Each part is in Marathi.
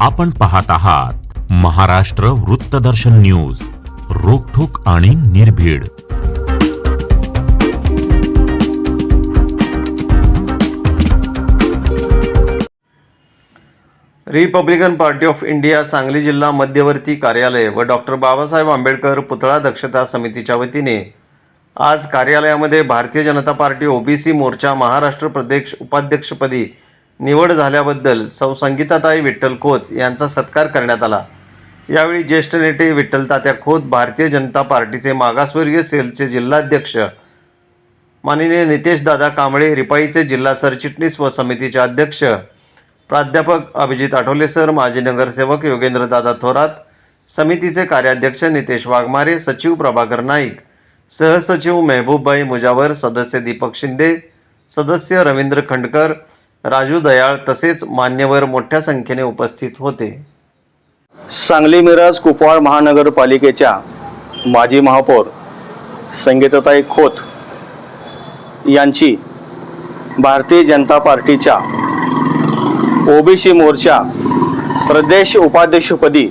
आपण पाहत आहात महाराष्ट्र वृत्तदर्शन न्यूज, रोखठोक आणि निर्भीड। Republican party of India Sangli जिल्हा मध्यवर्ती कार्यालय व डॉक्टर बाबासाहेब आंबेडकर पुतळा दक्षता समितीच्या वतीने आज कार्यालयामध्ये भारतीय जनता पार्टी ओबीसी मोर्चा महाराष्ट्र प्रदेश उपाध्यक्षपदी निवड झाल्याबद्दल सौ संगीताताई विठ्ठल खोत यांचा सत्कार करण्यात आला। यावेळी ज्येष्ठ नेते विठ्ठल तात्या खोत, भारतीय जनता पार्टीचे मागासवर्गीय सेलचे जिल्हाध्यक्ष माननीय नितेश दादा कांबळे, रिपाईचे जिल्हा सरचिटणीस व समितीचे अध्यक्ष प्राध्यापक अभिजित आठवले सर, माजी नगरसेवक योगेंद्र दादा थोरात, समितीचे कार्याध्यक्ष नितेश वाघमारे, सचिव प्रभाकर नाईक, सहसचिव मेहबूबबाई मुजावर, सदस्य दीपक शिंदे, सदस्य रवींद्र खंडकर, राजू दयाळ तसेच मान्यवर मोठ्या संख्येने उपस्थित होते। सांगली मिरज कुपवाड महानगरपालिकेच्या माजी महापौर संगीताताई खोत यांची भारतीय जनता पार्टीच्या ओबीसी मोर्चा प्रदेश उपाध्यक्षपदी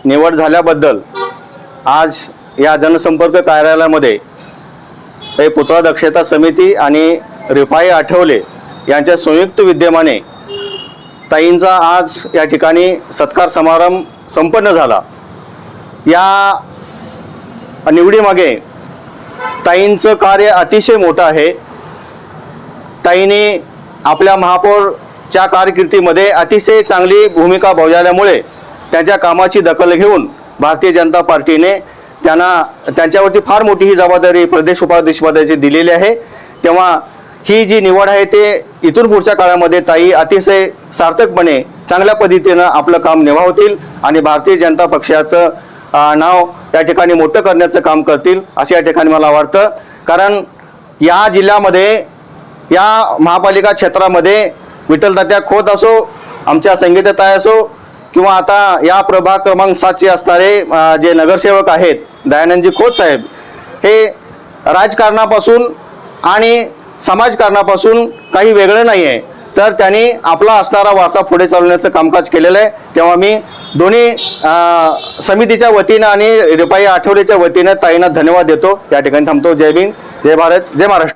निवड झाल्याबद्दल आज या जनसंपर्क कार्यालयामध्ये हे पुतळा दक्षता समिती आणि रिपाई आठवले यांच्या संयुक्त विद्यमाने ताईंचा आज या ठिकाणी सत्कार समारंभ संपन्न झाला। या निवडीमागे ताईंचं कार्य अतिशय मोठं आहे। ताईंनी आपल्या महापौरच्या कारकिर्दीमध्ये अतिशय चांगली भूमिका बजावल्यामुळे त्यांच्या कामाची दखल घेऊन भारतीय जनता पार्टीने त्यांच्यावरती फार मोठी ही जबाबदारी प्रदेश उपाध्यक्षपदाची दिलेली आहे। तेव्हा ही जी निवड आहे ते इथून पुढच्या काळामध्ये ताई अतिशय सार्थकपणे चांगल्या पद्धतीनं आपलं काम निभावतील आणि भारतीय जनता पक्षाचं नाव या ठिकाणी मोठं करण्याचं काम करतील असं या ठिकाणी मला वाटतं। कारण या जिल्ह्यामध्ये या महापालिका क्षेत्रामध्ये विठ्ठल तात्या खोत असो, आमच्या संगीताताई असो किंवा आता या प्रभाग क्रमांक 7चे असणारे जे नगरसेवक आहेत दयानंदजी खोत साहेब, हे राजकारणापासून आणि समाजकारणापासून काही वेगळं नाही आहे, तर त्यांनी आपला असणारा वारसा पुढे चालवण्याचं कामकाज केलेलं आहे। तेव्हा मी दोन्ही समितीच्या वतीनं आणि रिपाई आठवलेच्या वतीनं ताईंना धन्यवाद देतो। या ठिकाणी थांबतो। जय भीम, जय भारत, जय महाराष्ट्र।